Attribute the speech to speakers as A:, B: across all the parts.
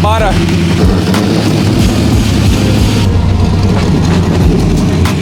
A: Para.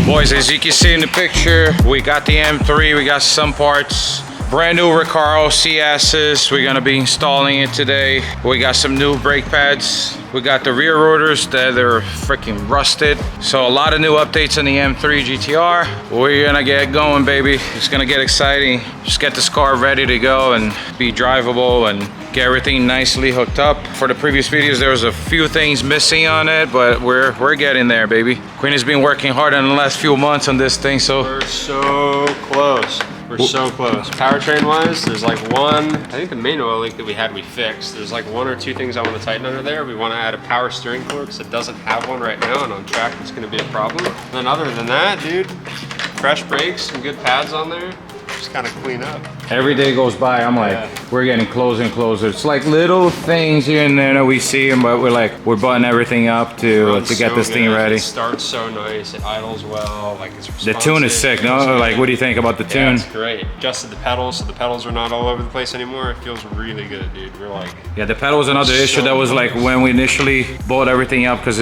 A: Boys, as you can see in the picture, we got the M3, we got some parts. Brand new Recaro CS's. We're gonna be installing it today. We got some new brake pads. We got the rear rotors that are freaking rusted. So a lot of new updates on the M3 GTR. We're gonna get going, baby. It's gonna get exciting. Just get this car ready to go and be drivable and get everything nicely hooked up. For the previous videos, there was a few things missing on it, but we're getting there, baby. Queen has been working hard in the last few months on this thing, so
B: we're so close. We're so close. Powertrain wise, there's like one, I think the main oil leak that we had, we fixed. There's like one or two things I want to tighten under there. We want to add a power steering cord because it doesn't have one right now, and on track it's going to be a problem. And then other than that, dude, fresh brakes, some good pads on there. Just kind of clean up.
A: Every day goes by, I'm like, we're getting closer and closer. It's like little things here and there that we see them, but we're butting everything up to get this thing ready.
B: It starts so nice, it idles well, like it's responsive.
A: The tune is sick, no? Like, what do you think about the tune?
B: It's great. Adjusted the pedals, so the pedals are not all over the place anymore. It feels really good, dude. We're like...
A: Yeah, the pedal was another issue that was like when we initially bought everything up, because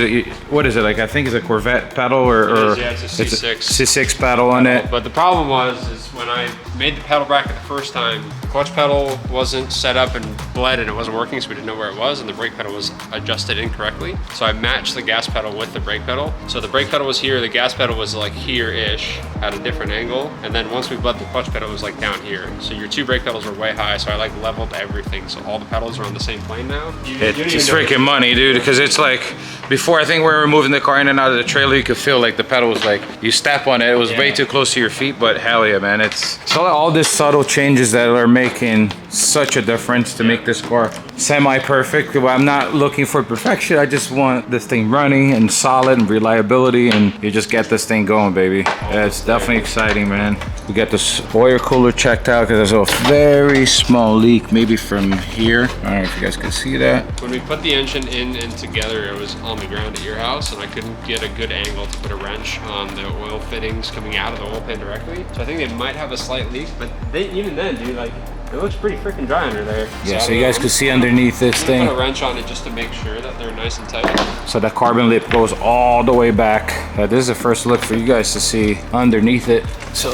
A: what is it, like I think it's a Corvette pedal or
B: yeah, it's a C6.
A: C6 pedal on it.
B: But the problem is when I made the pedal bracket the first time, the clutch pedal wasn't set up and bled and it wasn't working, so we didn't know where it was, and the brake pedal was adjusted incorrectly. So I matched the gas pedal with the brake pedal. So the brake pedal was here, the gas pedal was like here-ish at a different angle, and then once we bled the clutch pedal, it was like down here. So your two brake pedals were way high, so I like leveled everything, so all the pedals are on the same plane now.
A: It's freaking money, dude, because it's like, before I think we were moving the car in and out of the trailer, you could feel like the pedal was like, you step on it, it was way too close to your feet, but hell yeah, man, it's all these subtle changes that are making such a difference to make this car semi-perfect. I'm not looking for perfection, I just want this thing running and solid and reliability, and you just get this thing going, baby. It's definitely exciting, man. We got this oil cooler checked out because there's a very small leak, maybe from here. I don't know if you guys can see that.
B: When we put the engine in and together, it was on the ground at your house, and I couldn't get a good angle to put a wrench on the oil fittings coming out of the oil pan directly. So I think they might have a slight leak, but even then, dude, like, it looks pretty freaking dry under there.
A: Yeah, so you guys can see underneath this thing.
B: Put a wrench on it just to make sure that they're nice and tight.
A: So the carbon lip goes all the way back. This is the first look for you guys to see underneath it. So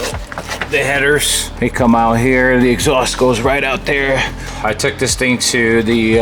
A: the headers, they come out here. The exhaust goes right out there. I took this thing to the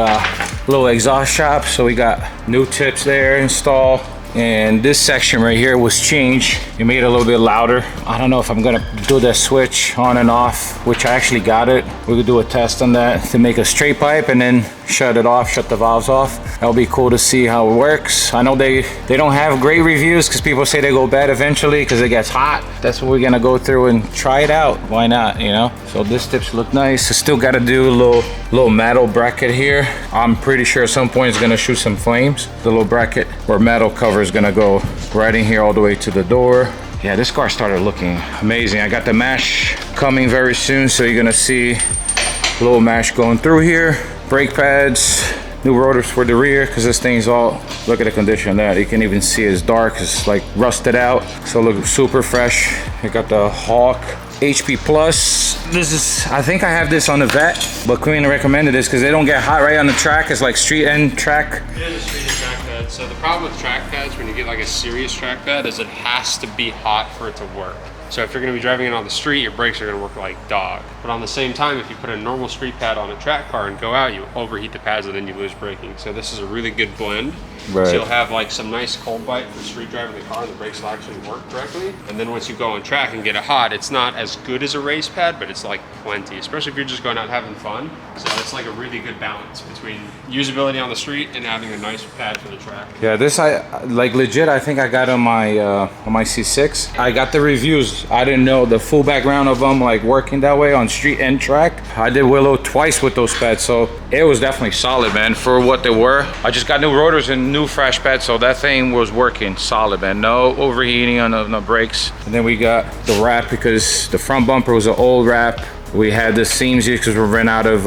A: little exhaust shop. So we got new tips there installed. And this section right here was changed. It made it a little bit louder. I don't know if I'm gonna do that switch on and off, which I actually got it. We could do a test on that to make a straight pipe and then shut it off, shut the valves off. That'll be cool to see how it works. I know they don't have great reviews because people say they go bad eventually because it gets hot. That's what we're gonna go through and try it out. Why not, you know? So this tips look nice. I still gotta do a little metal bracket here. I'm pretty sure at some point it's gonna shoot some flames. The little bracket or metal cover is gonna go right in here all the way to the door. Yeah, this car started looking amazing. I got the mesh coming very soon, so you're gonna see a little mesh going through here. Brake pads, new rotors for the rear, because this thing's all, look at the condition of that. You can even see it's dark, it's like rusted out. So look super fresh. I got the Hawk HP Plus. This is, I think I have this on the Vet, but Queen recommended this because they don't get hot right on the track. It's like street end track.
B: It is a street end track pad. So the problem with track pads when you get like a serious track pad is it has to be hot for it to work. So if you're gonna be driving it on the street, your brakes are gonna work like dog. But on the same time, if you put a normal street pad on a track car and go out, you overheat the pads and then you lose braking. So this is a really good blend. Right. So you'll have like some nice cold bite for street driving the car and the brakes will actually work correctly. And then once you go on track and get it hot, it's not as good as a race pad, but it's like plenty, especially if you're just going out having fun. So it's like a really good balance between usability on the street and having a nice pad for the track.
A: Yeah, this I like legit. I think I got on my C6. I got the reviews. I didn't know the full background of them like working that way on street and track. I did Willow twice with those pads, so it was definitely solid, man, for what they were. I just got new rotors and new fresh pads, so that thing was working solid, man. No overheating on the brakes. And then we got the wrap because the front bumper was an old wrap. We had the seams here because we ran out of,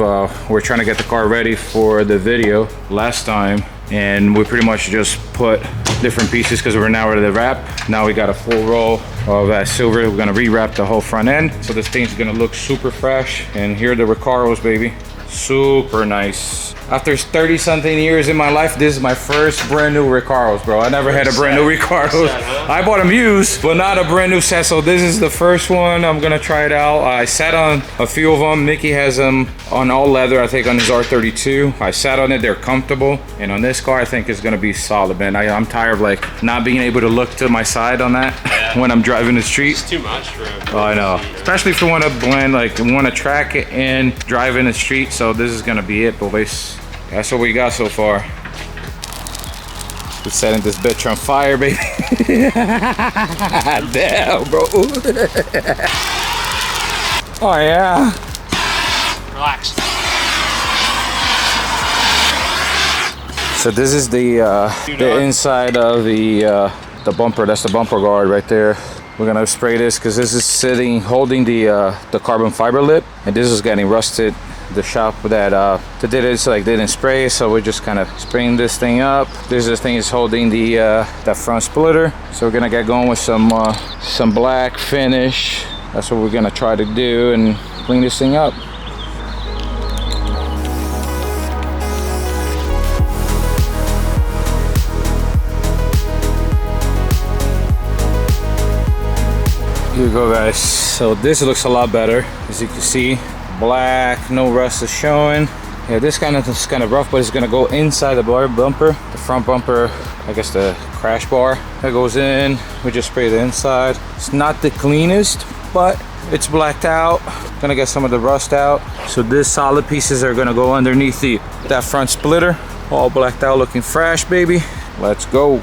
A: we're trying to get the car ready for the video last time. And we pretty much just put different pieces because we're now ready to wrap. Now we got a full roll of silver. We're gonna rewrap the whole front end. So this thing's gonna look super fresh. And here are the Recaros, baby. Super nice. After 30 something years in my life, this is my first brand new Recaros, bro. I never had a brand new Recaro. I bought them used, but not a brand new set. So this is the first one. I'm gonna try it out. I sat on a few of them. Mickey has them on all leather, I think on his R32. I sat on it, they're comfortable. And on this car, I think it's gonna be solid, man. I'm tired of like not being able to look to my side on that when I'm driving the street.
B: It's too much for him.
A: Oh, I know. Especially if you want to blend, like want to track it and drive in the street. So this is gonna be it, boys. That's what we got so far. We're setting this bitch on fire, baby. Damn, bro. Oh yeah.
B: Relax.
A: So this is the inside of the bumper. That's the bumper guard right there. We're gonna spray this because this is holding the carbon fiber lip, and this is getting rusted. The shop that did it like didn't spray, so we're just kind of spraying this thing up. This thing is holding the that front splitter, so we're gonna get going with some black finish. That's what we're gonna try to do and clean this thing up. Here we go, guys. So this looks a lot better, as you can see. Black, no rust is showing. Yeah, this is kind of rough, but it's gonna go inside the bumper, the front bumper. I guess the crash bar that goes in. We just spray the inside. It's not the cleanest, but it's blacked out. Gonna get some of the rust out. So these solid pieces are gonna go underneath that front splitter. All blacked out, looking fresh, baby. Let's go.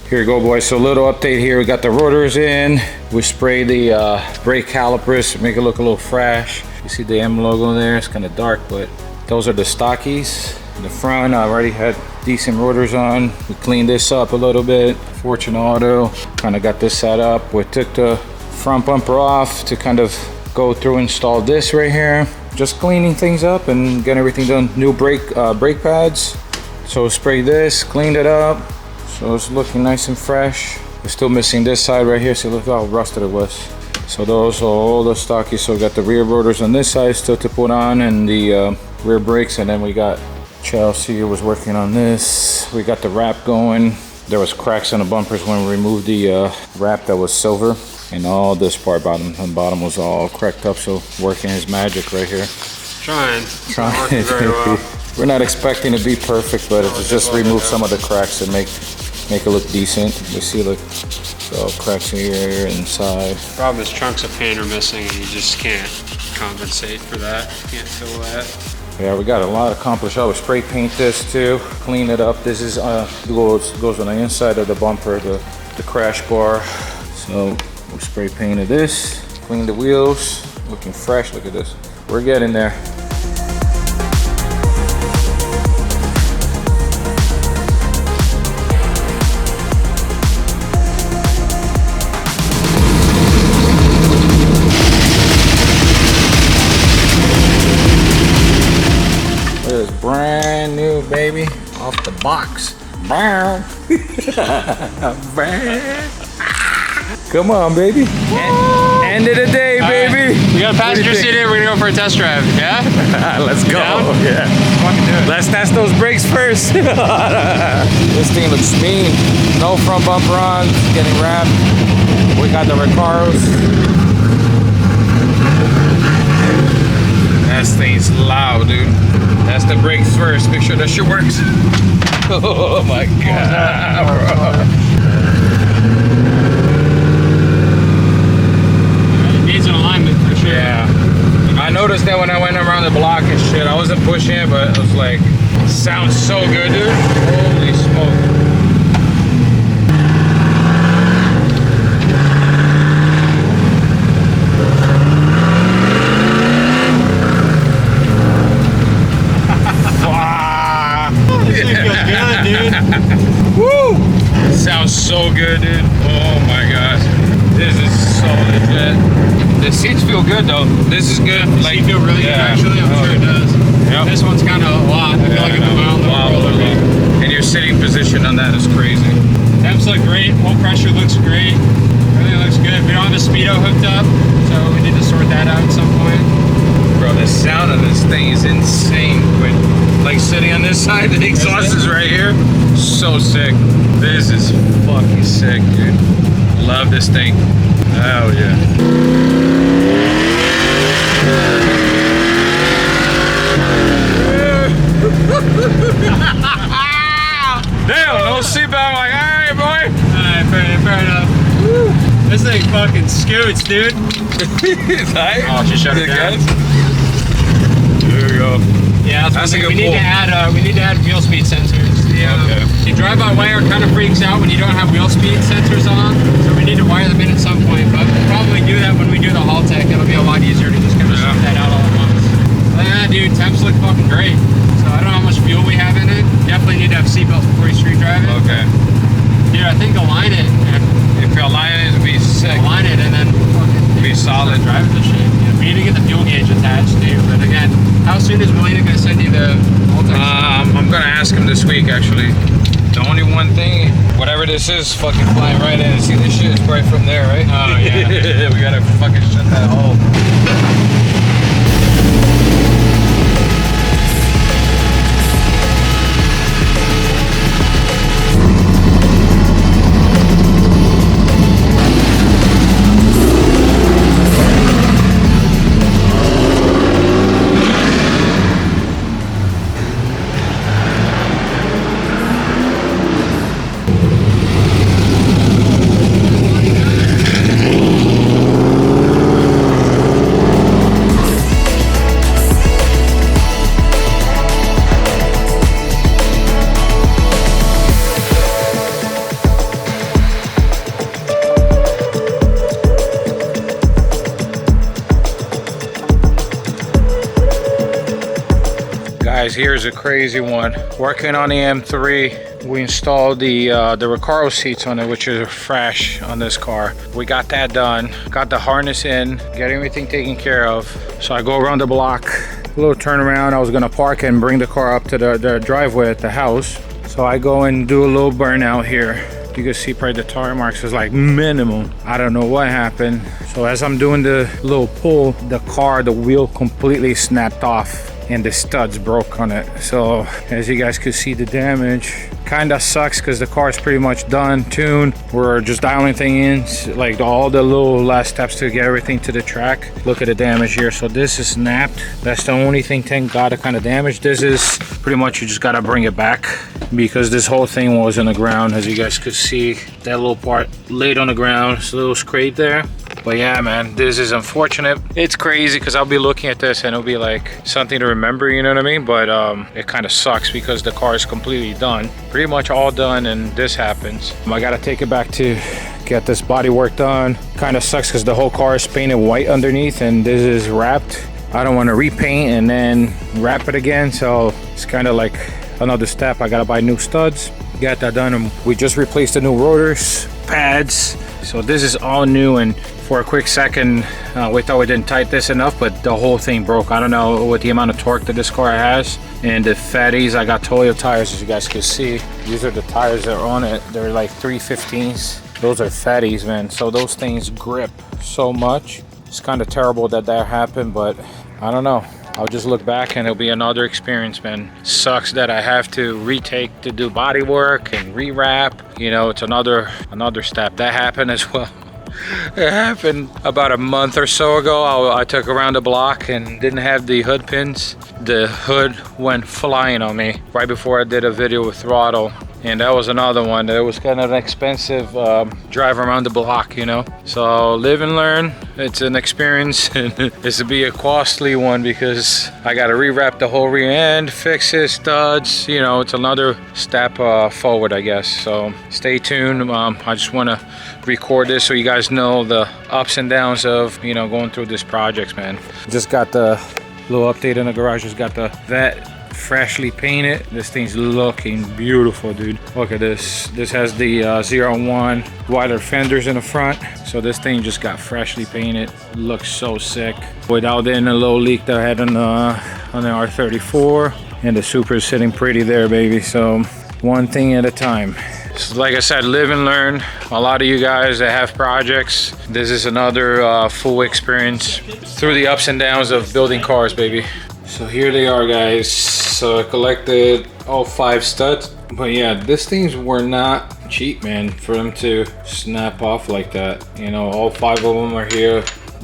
A: Here we go, boys. So a little update here. We got the rotors in. We spray the brake calipers to make it look a little fresh. You see the M logo there. It's kind of dark, but those are the stockies. In the front, I already had decent rotors on. We cleaned this up a little bit. Fortune Auto kind of got this set up. We took the front bumper off to kind of go through and install this right here. Just cleaning things up and getting everything done. New brake pads. So spray this, cleaned it up. So it's looking nice and fresh. We're still missing this side right here. So look how rusted it was. So those are all the stockies. So we got the rear rotors on this side still to put on, and the rear brakes. And then we got Chelsea was working on this. We got the wrap going. There was cracks on the bumpers when we removed the wrap that was silver. And all this part bottom was all cracked up. So working his magic right here.
B: Trying. Working very well.
A: We're not expecting to be perfect, but it's just remove some of the cracks and make it look decent. You see, look, so cracks here inside.
B: Problem is chunks of paint are missing, and you just can't compensate for that. You can't fill that.
A: Yeah, we got a lot accomplished. I would spray paint this too, clean it up. This is goes on the inside of the bumper, the crash bar. So we spray painted this, clean the wheels, looking fresh. Look at this. We're getting there. Brand new, baby, off the box. Come on, baby. End of the day, baby.
B: We got a passenger seat in. We're gonna go for a test drive. Yeah.
A: Let's go. Yeah.
B: Fucking do it.
A: Let's test those brakes first. This thing looks mean. No front bumper on. Getting wrapped. We got the Recaros. That thing's loud, dude. That's the brakes first. Make sure that shit works. Oh my god, bro.
B: It needs an alignment for sure.
A: Yeah. I noticed that when I went around the block and shit. I wasn't pushing it, but it was like, sounds so good, dude. Holy smoke. Woo! Sounds so good, dude. Oh my gosh. This is so legit. The seats feel good though. This is good.
B: The seat feel really good actually. I'm sure it does. Yep. This one's kind of a lot. I feel like it's a mile a little.
A: And your sitting position on that is crazy.
B: Temps look great. Whole pressure looks great. Everything looks good. We don't have a speedo hooked up, so we need to sort that out at some point.
A: Bro, the sound of this thing is insane. insane. But like sitting on this side, the exhaust is right here. So sick. This is fucking sick, dude. Love this thing. Oh yeah. Damn, no seatbelt. I'm like, alright, boy.
B: Alright, fair enough. Woo. This thing fucking scoots, dude.
A: Tight?
B: Oh, she shut it down.
A: There we go.
B: Yeah, that's
A: a good
B: we need to add wheel speed sensors. Yeah.
A: Okay.
B: The drive-by-wire kind of freaks out when you don't have wheel speed sensors on, so we need to wire them in at some point. But we'll probably do that when we do the haul tech. It'll be a lot easier to just kind of shoot that out all at once. But yeah, dude, temps look fucking great. So I don't know how much fuel we have in it. Definitely need to have seatbelts before you street drive it.
A: Okay.
B: Dude, I think align it. And
A: if you align it, it'll be sick.
B: Align it and then fucking
A: be solid.
B: Drive the shit. Yeah, we need to get the fuel gauge attached too. But again, how soon is Melina gonna send you the
A: I'm gonna ask him this week actually. The only one thing, whatever this is, fucking flying right in. See, this shit is right from there, right?
B: Oh yeah.
A: We gotta fucking shut that hole. Guys, here's a crazy one. Working on the M3, we installed the Recaro seats on it, which is fresh on this car. We got that done, got the harness in, got everything taken care of. So I go around the block, a little turnaround. I was gonna park and bring the car up to the driveway at the house. So I go and do a little burnout here. You can see probably the tire marks is like minimum. I don't know what happened. So as I'm doing the little pull, the wheel completely snapped off and the studs broke on it. So as you guys could see, the damage kind of sucks because the car is pretty much done, tuned. We're just dialing things in, like all the little last steps to get everything to the track. Look at the damage here. So this is snapped. That's the only thing, thank God, that kind of damage. This is pretty much, you just gotta bring it back because this whole thing was on the ground. As you guys could see, that little part laid on the ground. It's a little scrape there. But yeah, man, this is unfortunate. It's crazy because I'll be looking at this and it'll be like something to remember, you know what I mean? But it kind of sucks because the car is completely done, pretty much all done, and this happens. I gotta take it back to get this body work done. Kind of sucks because the whole car is painted white underneath and this is wrapped. I don't want to repaint and then wrap it again, so it's kind of like another step. I gotta buy new studs, get that done, and we just replaced the new rotors, pads. So this is all new, and for a quick second we thought we didn't tighten this enough, but the whole thing broke. I don't know what the amount of torque that this car has. And the fatties, I got Toyo tires, as you guys can see. These are the tires that are on it. They're like 315s. Those are fatties, man. So those things grip so much. It's kind of terrible that happened, but I don't know. I'll just look back and it'll be another experience, man. Sucks that I have to retake to do body work and rewrap. You know, it's another step. That happened as well. It happened about a month or so ago. I took around the block and didn't have the hood pins. The hood went flying on me right before I did a video with throttle. And that was another one. It was kind of an expensive drive around the block, you know. So live and learn. It's an experience, and it's to be a costly one because I got to rewrap the whole rear end, fix it, studs. You know, it's another step forward, I guess. So stay tuned. I just want to record this so you guys know the ups and downs of, you know, going through this project, man. Just got the little update in the garage. Just got the vet freshly painted. This thing's looking beautiful, dude. Look at this. This has the 01 wider fenders in the front. So this thing just got freshly painted. Looks so sick. Without any little leak that I had on the R34. And the Supra is sitting pretty there, baby. So one thing at a time. So like I said, live and learn. A lot of you guys that have projects, this is another full experience through the ups and downs of building cars, baby. So here they are, guys. So I collected all 5 studs. But yeah, these things were not cheap, man, for them to snap off like that. You know, all 5 of them are here,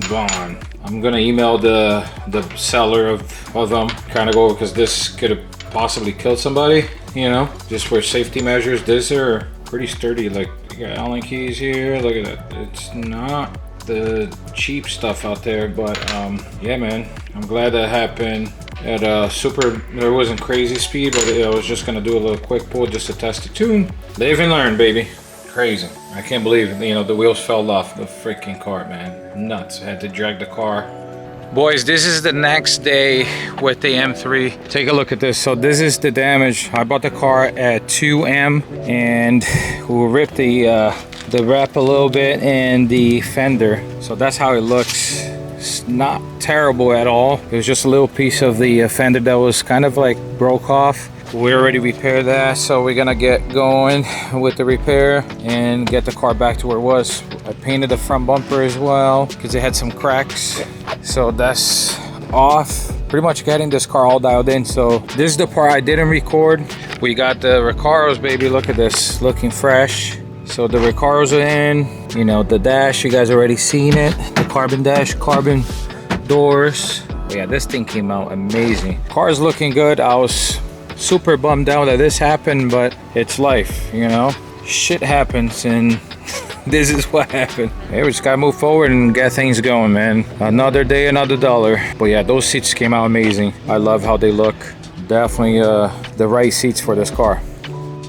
A: gone. I'm gonna email the seller of them, kind of go, because this could have possibly killed somebody, you know, just for safety measures. These are pretty sturdy. Like, you got Allen keys here, look at that. It's not the cheap stuff out there, but yeah, man, I'm glad that happened. At Supra, there wasn't crazy speed, but I was just gonna do a little quick pull just to test the tune. Live and learn, baby. Crazy. I can't believe, you know, the wheels fell off the freaking car, man. Nuts. I had to drag the car. Boys, this is the next day with the M3. Take a look at this. So this is the damage. I bought the car at 2M and we ripped the wrap a little bit and the fender. So that's how it looks. It's not terrible at all. It was just a little piece of the fender that was kind of like broke off. We already repaired that, so we're gonna get going with the repair and get the car back to where it was. I painted the front bumper as well because it had some cracks, so that's off. Pretty much getting this car all dialed in. So this is the part I didn't record. We got the Recaros, baby. Look at this, looking fresh. So the Recaros are in, you know, the dash, you guys already seen it. The carbon dash, carbon doors. But yeah, this thing came out amazing. Car's looking good. I was super bummed out that this happened, but it's life, you know. Shit happens and this is what happened. Hey, we just gotta move forward and get things going, man. Another day, another dollar. But yeah, those seats came out amazing. I love how they look. Definitely the right seats for this car.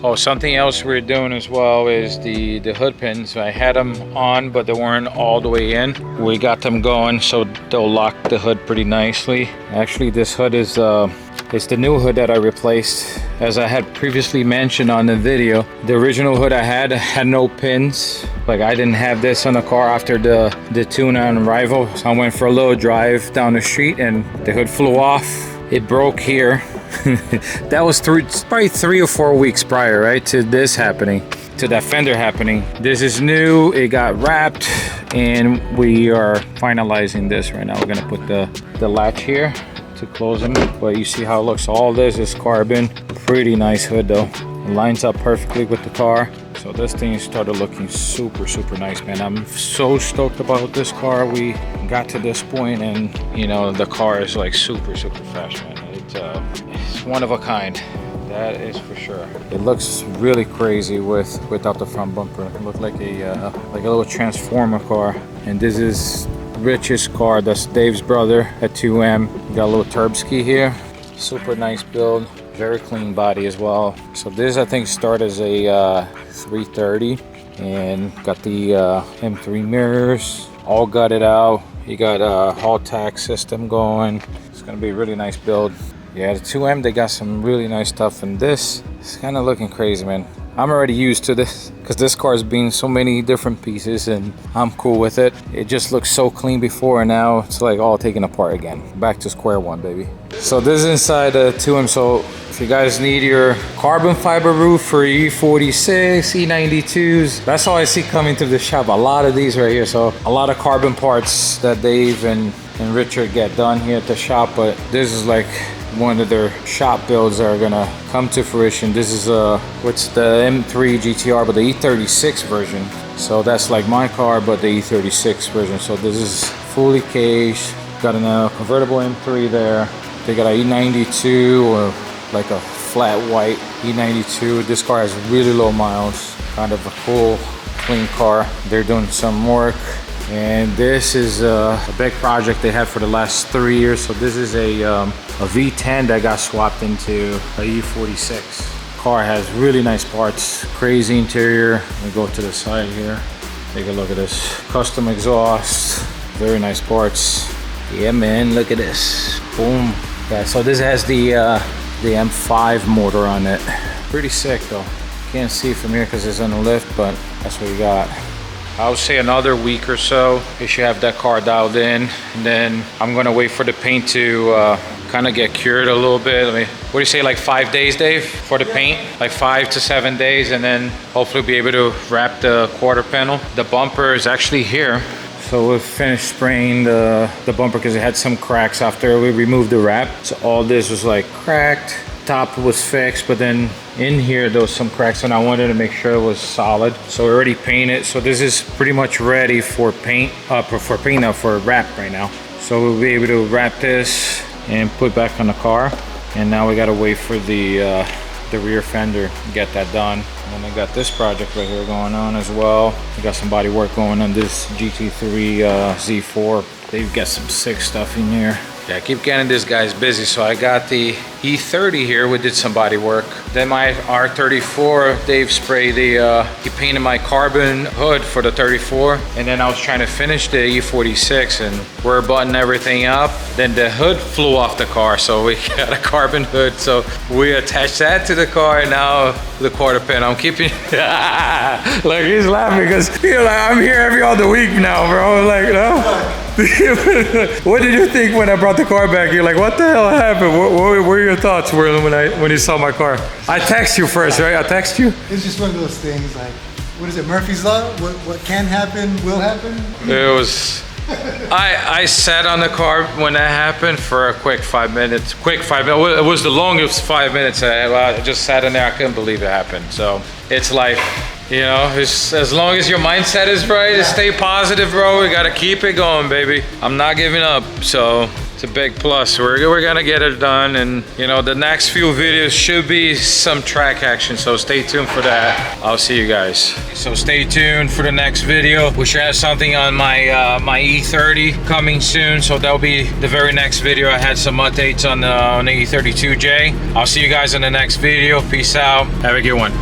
A: Oh, something else we're doing as well is the hood pins. I had them on, but they weren't all the way in. We got them going, so they'll lock the hood pretty nicely. Actually, this hood is it's the new hood that I replaced. As I had previously mentioned on the video, the original hood I had no pins. Like, I didn't have this on the car after the tune on arrival. So I went for a little drive down the street and the hood flew off. It broke here. That was probably 3 or 4 weeks prior, right, to this happening, to that fender happening. This is new. It got wrapped and we are finalizing this right now. We're gonna put the latch here to close them, but you see how it looks. All this is carbon. Pretty nice hood though. It lines up perfectly with the car. So this thing started looking super nice, man. I'm so stoked about this car. We got to this point and, you know, the car is like super fresh, man. It's one of a kind, that is for sure. It looks really crazy without the front bumper. It looked like a little transformer car. And this is Rich's car. That's Dave's brother at 2M. Got a little turb ski here. Super nice build. Very clean body as well. So this, I think, start as a 330 and got the M3 mirrors all gutted out. You got a Hall tax system going. It's gonna be a really nice build. Yeah, the 2M, they got some really nice stuff, and this is kind of looking crazy, man. I'm already used to this because this car has been so many different pieces and I'm cool with it. It just looks so clean before and now it's like all taken apart again. Back to square one, baby. So this is inside the 2M. So if you guys need your carbon fiber roof for E46, E92s, that's all I see coming to the shop. A lot of these right here. So a lot of carbon parts that Dave and Richard get done here at the shop, but this is like one of their shop builds that are gonna come to fruition. This is what's the M3 GTR, but the E36 version. So that's like my car, but the E36 version. So this is fully caged. Got a convertible M3 there. They got a E92 or like a flat white E92. This car has really low miles. Kind of a cool, clean car. They're doing some work. And this is a big project they had for the last 3 years. So this is a V10 that got swapped into a E46. Car has really nice parts, crazy interior. We go to the side here. Take a look at this. Custom exhaust, very nice parts. Yeah, man, look at this. Boom. Yeah, so this has the M5 motor on it. Pretty sick though. Can't see from here because it's on the lift, but that's what you got. I would say another week or so, you should have that car dialed in. And then I'm gonna wait for the paint to kind of get cured a little bit. What do you say, like 5 days, Dave, for the paint? Like 5 to 7 days, and then hopefully be able to wrap the quarter panel. The bumper is actually here, So we finished spraying the bumper because it had some cracks after we removed the wrap. So all this was like cracked. Top was fixed, but then in here there was some cracks, and I wanted to make sure it was solid. So we already painted. So this is pretty much ready for paint, for wrap right now. So we'll be able to wrap this and put back on the car. And now we gotta wait for the rear fender, get that done. And I got this project right here going on as well. We got some body work going on this GT3 Z4. They've got some sick stuff in here. Yeah, I keep getting this guy's busy. So I got the E30 here. We did some body work. Then my R34, Dave sprayed he painted my carbon hood for the 34. And then I was trying to finish the E46 and we're buttoning everything up. Then the hood flew off the car. So we got a carbon hood. So we attached that to the car, and now the quarter pin. I'm keeping, like he's laughing because I'm here every other week now, bro. Like, no. What did you think when I brought the car back? You're like, what the hell happened? What were your thoughts when you saw my car? I text you first, right? I text you.
C: It's just one of those things, like, what is it, Murphy's Law? What can happen will happen?
A: It was. I sat on the car when that happened for a quick 5 minutes. It was the longest 5 minutes. I just sat in there. I couldn't believe it happened. So it's life. You know, as long as your mindset is right, stay positive, bro. We gotta keep it going, baby. I'm not giving up, so it's a big plus. We're gonna get it done, and you know, the next few videos should be some track action, so stay tuned for that. I'll see you guys. So stay tuned for the next video. We should have something on my my E30 coming soon, so that'll be the very next video. I had some updates on the E32J. I'll see you guys in the next video. Peace out. Have a good one.